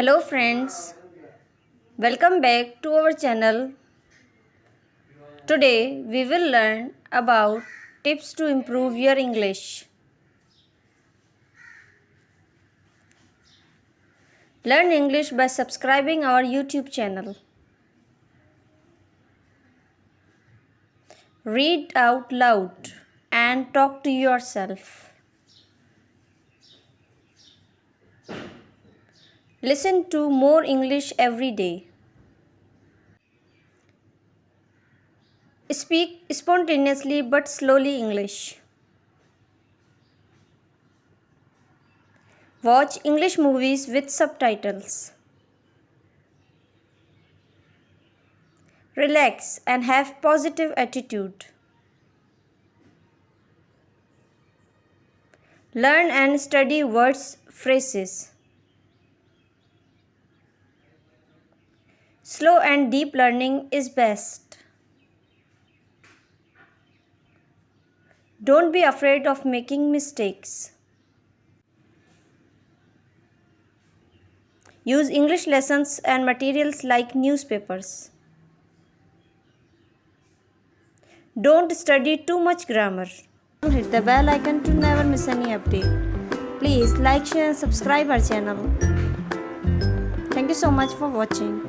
Hello friends, welcome back to our channel. Today we will learn about tips to improve your English. Learn English by subscribing our YouTube channel. Read out loud and talk to yourself. Listen to more English every day. Speak spontaneously but slowly English. Watch English movies with subtitles. Relax and have positive attitude. Learn and study words, phrases. Slow and deep learning is best. Don't be afraid of making mistakes. Use English lessons and materials like newspapers. Don't study too much grammar. Hit the bell icon to never miss any update. Please like, share and subscribe our channel. Thank you so much for watching.